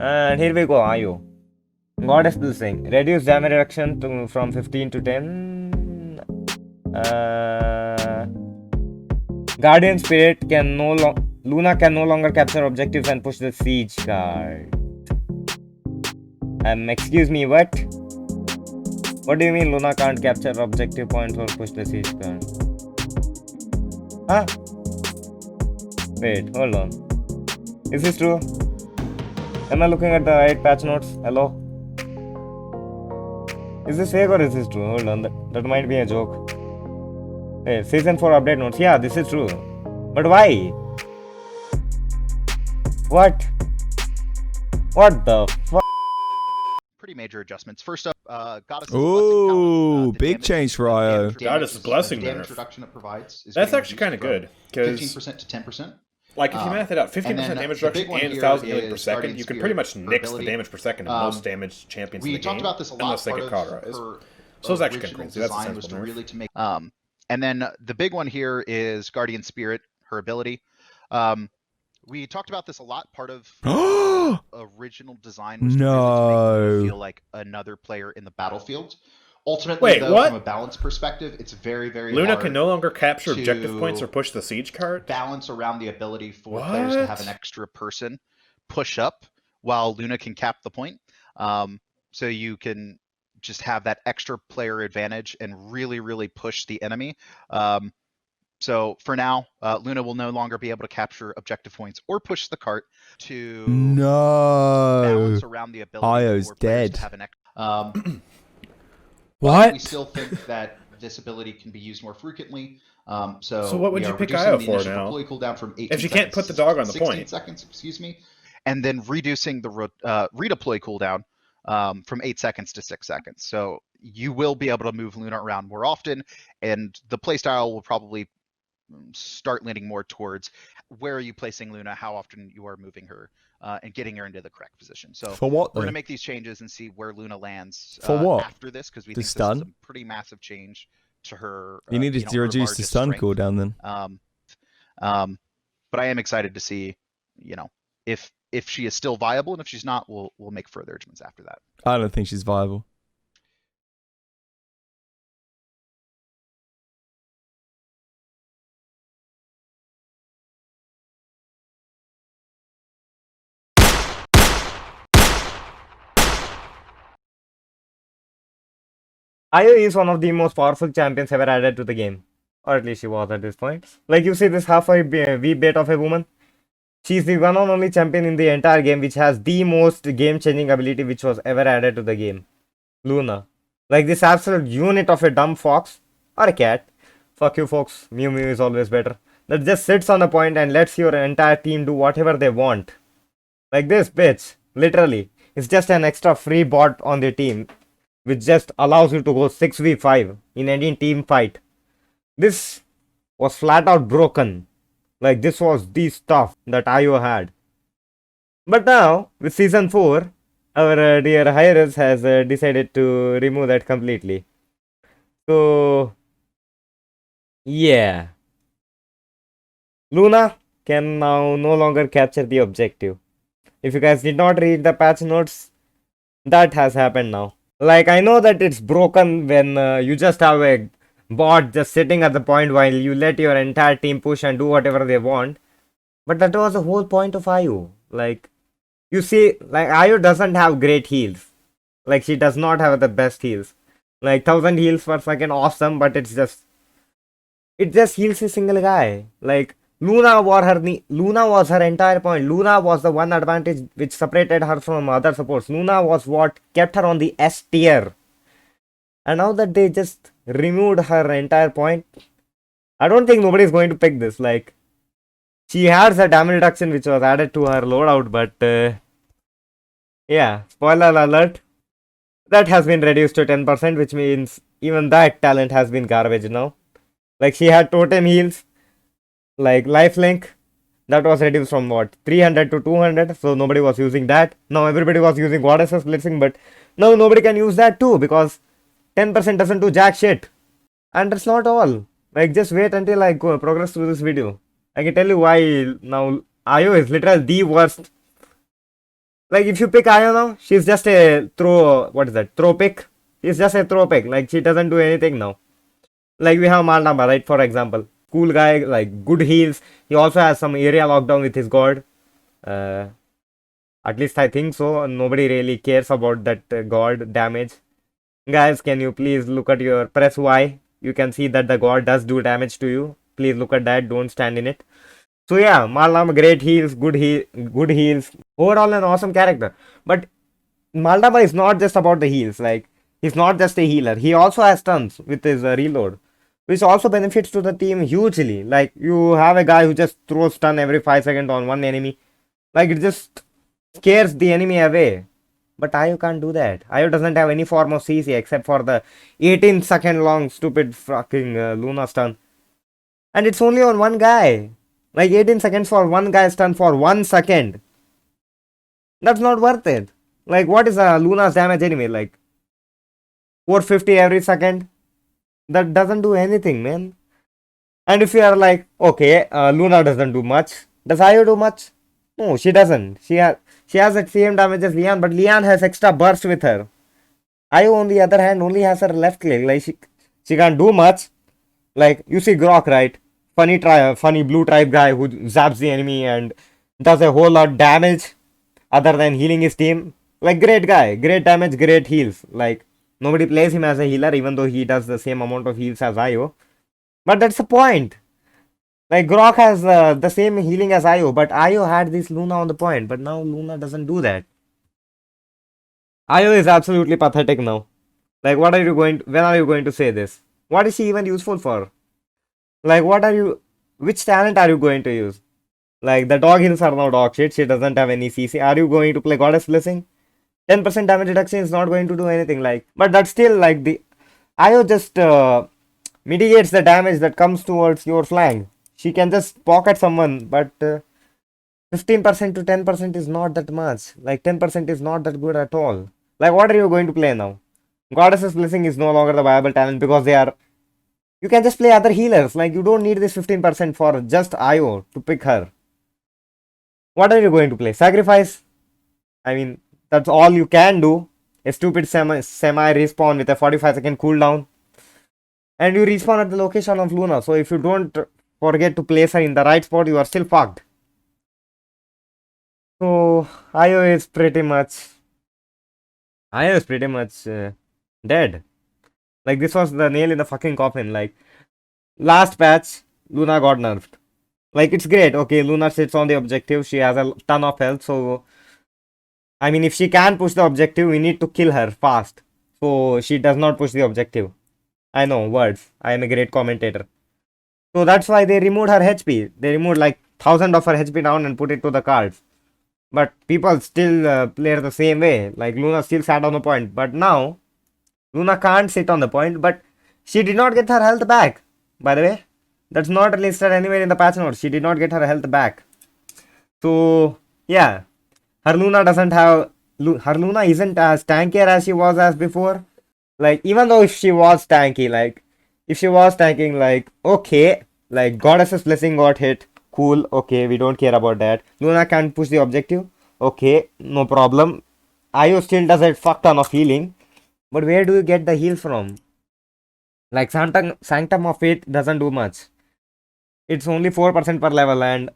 And here we go, Ayu. Goddess Blessing. Reduce damage reduction from 15 to 10. Guardian Spirit can Luna can no longer capture objectives and push the siege card. Excuse me, what? What do you mean Luna can't capture objective points or push the siege card? Huh? Wait, hold on. Is this true? Am I looking at the right patch notes? Hello? Is this fake or is this true? Hold on, that might be a joke. Hey, season 4 update notes. Yeah, this is true. But why? What? What the fuck? Pretty major adjustments. First up, Goddess's Ooh, Blessing. big change for IO. Goddess's Blessing The damage nerf. reduction it provides is That's actually kind of good, because 15% to 10%. like if you math it out, 15% then damage the big reduction one and here 1,000 healing per is second, Guardian you can Spirit, pretty much her nix the ability. damage per second of most damage champions in We the talked game, about this a lot. unless they Part get of cauterized. her So it's actually kind of original crazy. That's a design was sensible to nerf. really to make. And then the big one here is Guardian Spirit, her ability. We talked about this a lot. Part of original design was to really to make No. you feel like another player in the battlefield. Ultimately, Wait, though, what? from a balance perspective, it's very, very Luna hard can no longer capture to objective points or push the siege card? balance around the ability for players to have an What? extra person push up while Luna can cap the point. So you can just have that extra player advantage and really, really push the enemy. So for now, Luna will no longer be able to capture objective points or push the cart to No. balance around the ability Io's for players dead. to have an extra. What? We still think that this ability can be used more frequently. So what would we you are pick reducing Io the for initial now? deploy cooldown from 18 If you can't seconds put the to dog on the 16 point. seconds, excuse me, and then reducing the redeploy cooldown from 8 seconds to 6 seconds. So you will be able to move Luna around more often, and the playstyle will probably start leaning more towards where are you placing Luna, how often you are moving her, and getting her into the correct position. So For what, we're going though? to make these changes and see where Luna lands For what? after this, because we The think stun? this is a pretty massive change to her. You needed to her reduce the largest stun strength. cooldown then. But I am excited to see, if she is still viable, and if she's not, we'll make further adjustments after that. I don't think she's viable. Ayu is one of the most powerful champions ever added to the game. Or at least she was at this point. Like you see this halfway V-bait of a woman. She's the one and only champion in the entire game which has the most game-changing ability which was ever added to the game. Luna. Like this absolute unit of a dumb fox. Or a cat. Fuck you folks. Mew Mew is always better. That just sits on a point and lets your entire team do whatever they want. Like this bitch. Literally. It's just an extra free bot on the team, which just allows you to go 6v5 in any team fight. This was flat out broken. Like this was the stuff that IO had. But now, with Season 4, our dear Hirez has decided to remove that completely. So, yeah. Luna can now no longer capture the objective. If you guys did not read the patch notes, that has happened now. Like, I know that it's broken when you just have a bot just sitting at the point while you let your entire team push and do whatever they want. But that was the whole point of IO. Like, you see, like, IO doesn't have great heals. Like, she does not have the best heals. Like, 1000 heals per second, awesome, but it just heals a single guy. Like, Luna was her entire point. Luna was the one advantage which separated her from other supports. Luna was what kept her on the S tier. And now that they just removed her entire point, I don't think nobody is going to pick this. Like, she has a damage reduction which was added to her loadout, but yeah, spoiler alert, that has been reduced to 10%, which means even that talent has been garbage now. Like, she had totem heals, like lifelink, that was reduced from what, 300 to 200, so nobody was using that. Now everybody was using Goddess's Blessing, but now nobody can use that too, because 10% doesn't do jack shit. And that's not all. Like, just wait until I go progress through this video. I can tell you why now IO is literally the worst. Like if you pick Io now, she's just a throw. What is that? Throw pick. She's just a throw pick. Like she doesn't do anything now. Like we have Malnamba, right? For example, cool guy, like good heals. He also has some area lockdown with his god. Uh, at least I think so. Nobody really cares about that god damage. Guys, can you please look at your press Y? You can see that the god does do damage to you. Please look at that. Don't stand in it. So yeah, Malnamba great heals, good heals. Overall, an awesome character. But Malnamba is not just about the heals. Like he's not just a healer. He also has stuns with his reload, which also benefits to the team hugely. Like you have a guy who just throws stun every 5 seconds on one enemy. Like it just scares the enemy away. But Ayo can't do that. Ayo doesn't have any form of CC except for the 18-second long stupid fucking Luna stun. And it's only on one guy. Like 18 seconds for one guy stun for 1 second. That's not worth it. Like what is Luna's damage anyway? Like 450 every second? That doesn't do anything, man. And if you are like, okay, Luna doesn't do much. Does Ayo do much? No, she doesn't. She has the same damage as Leon, but Leon has extra burst with her. Ayo, on the other hand, only has her left click. Like she can't do much. Like you see Grok, right? Funny blue tribe guy who zaps the enemy and does a whole lot damage other than healing his team. Like great guy, great damage, great heals. Like nobody plays him as a healer even though he does the same amount of heals as Ayo. But that's the point. Like Grok has the same healing as Ayo, but Ayo had this Luna on the point, but now Luna doesn't do that. Ayo is absolutely pathetic now. Like when are you going to say this? What is she even useful for? Like which talent are you going to use? Like the dog heals are now dog shit, she doesn't have any CC. Are you going to play Goddess Blessing? 10% damage reduction is not going to do anything, like, but that's still like the Ayo just mitigates the damage that comes towards your flank. She can just pocket someone, but 15% to 10% is not that much. Like 10% is not that good at all. Like what are you going to play now? Goddess's Blessing is no longer the viable talent because you can just play other healers. Like you don't need this 15% for just Ayo to pick her. What are you going to play? Sacrifice? I mean, that's all you can do. A stupid semi respawn with a 45-second cooldown. And you respawn at the location of Luna. So if you don't forget to place her in the right spot, you are still fucked. So Ayo is pretty much dead. Like this was the nail in the fucking coffin. Like last patch, Luna got nerfed. Like it's great. Okay, Luna sits on the objective. She has a ton of health. So I mean, if she can push the objective, we need to kill her fast. So she does not push the objective. I know words. I am a great commentator. So that's why they removed her HP. They removed like 1000 of her HP down and put it to the cards. But people still play the same way. Like Luna still sat on the point. But now, Luna can't sit on the point. But she did not get her health back. By the way, that's not listed anywhere in the patch notes. She did not get her health back. So yeah, her Luna isn't as tanky as she was as before. Like even though if she was tanky, like if she was tanking, like okay, like Goddess's Blessing got hit. Cool, okay, we don't care about that. Luna can't push the objective. Okay, no problem. Ayo still does a fuck ton of healing. But where do you get the heals from? Like Sanctum of Fate doesn't do much. It's only 4% per level, and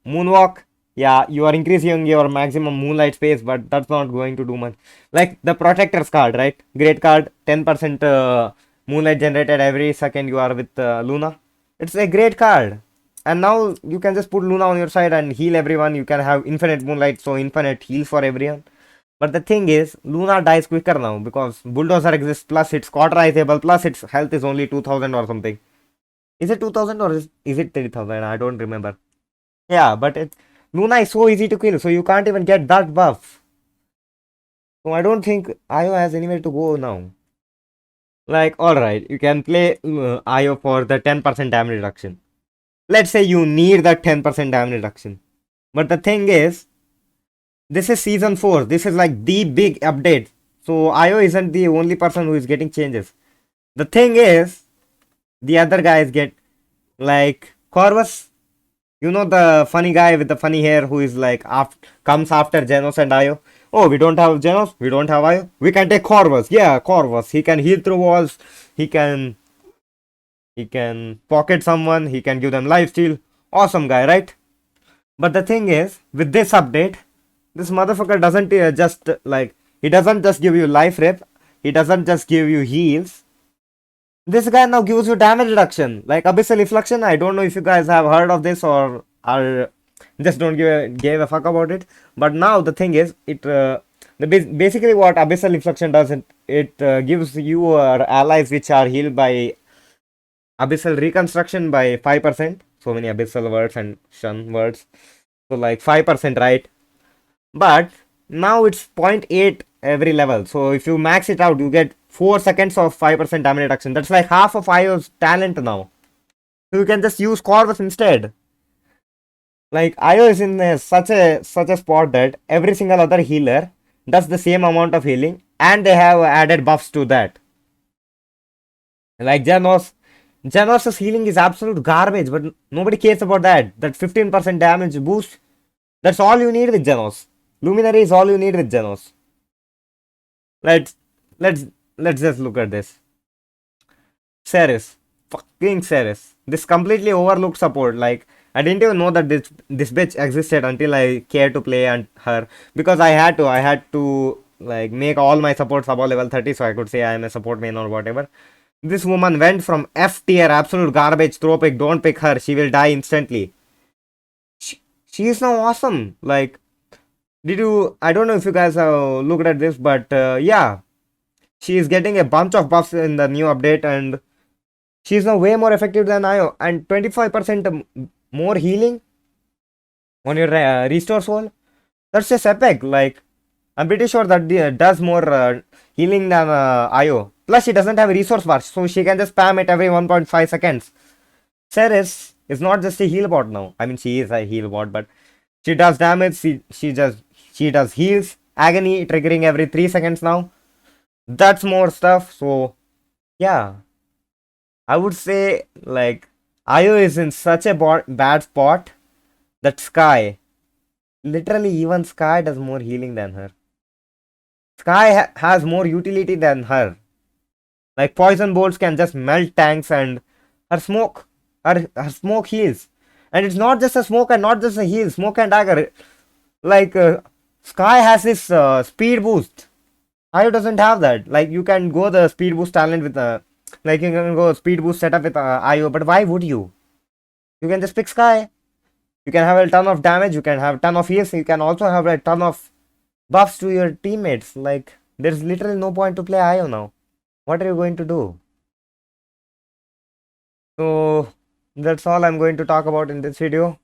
Moonwalk, yeah, you are increasing your maximum moonlight space, but that's not going to do much. Like the Protector's card, right? Great card, 10% moonlight generated every second you are with Luna. It's a great card. And now you can just put Luna on your side and heal everyone. You can have infinite moonlight, so infinite heals for everyone. But the thing is, Luna dies quicker now because Bulldozer exists, plus it's cauterizable, plus its health is only 2000 or something. Is it 2000 or is it 3000? I don't remember. Yeah, but Luna is so easy to kill, so you can't even get that buff. So I don't think Ayo has anywhere to go now. Like, alright, you can play Ayo for the 10% damage reduction. Let's say you need that 10% damage reduction. But the thing is, this is season 4. This is like the big update. So Ayo isn't the only person who is getting changes. The thing is, the other guys get like Corvus. You know the funny guy with the funny hair who is like comes after Genos and Ayo. Oh, we don't have Genos, we don't have Io. We can take Corvus. Yeah, Corvus. He can heal through walls. He can pocket someone. He can give them lifesteal. Awesome guy, right? But the thing is, with this update, this motherfucker doesn't just like, he doesn't just give you life rip. He doesn't just give you heals. This guy now gives you damage reduction, like Abyssal Reflection. I don't know if you guys have heard of this or are just don't give a fuck about it. But now the thing is, basically what Abyssal Reflection does, it gives you allies which are healed by Abyssal Reconstruction by 5%. So many Abyssal words and shun words. So like 5%, right? But now it's 0.8 every level. So if you max it out, you get 4 seconds of 5% damage reduction. That's like half of Io's talent now. So you can just use Corvus instead. Like Io is in such a spot that every single other healer does the same amount of healing, and they have added buffs to that. Like Genos' healing is absolute garbage, but nobody cares about that. That 15% damage boost, that's all you need with Genos. Luminary is all you need with Genos. Let's just look at this. Ceres. Fucking Ceres. This completely overlooked support. Like, I didn't even know that this bitch existed until I cared to play and her. Because I had to like make all my supports above level 30 so I could say I am a support main or whatever. This woman went from F tier, absolute garbage, throw pick, don't pick her, she will die instantly. She is now awesome. Like, I don't know if you guys have looked at this, but yeah. She is getting a bunch of buffs in the new update, and she is now way more effective than Io. And 25% more healing on your restore soul. That's just epic. Like, I'm pretty sure that does more healing than Io. Plus, she doesn't have a resource bar, so she can just spam it every 1.5 seconds. Ceres is not just a heal bot now. I mean, she is a heal bot, but she does damage. She does heals, agony triggering every 3 seconds now. That's more stuff. So yeah, I would say like Io is in such a bad spot that Sky, literally even Sky does more healing than her. Sky has more utility than her. Like poison bolts can just melt tanks, and her smoke heals. And it's not just a smoke and not just a heal, smoke and dagger. Like Sky has this speed boost. Io doesn't have that. Like, you can go the speed boost talent with like you can go speed boost setup with Io, but why would you? You can just pick Sky. You can have a ton of damage, you can have a ton of heals, you can also have a ton of buffs to your teammates. Like, there's literally no point to play Io now. What are you going to do? So that's all I'm going to talk about in this video.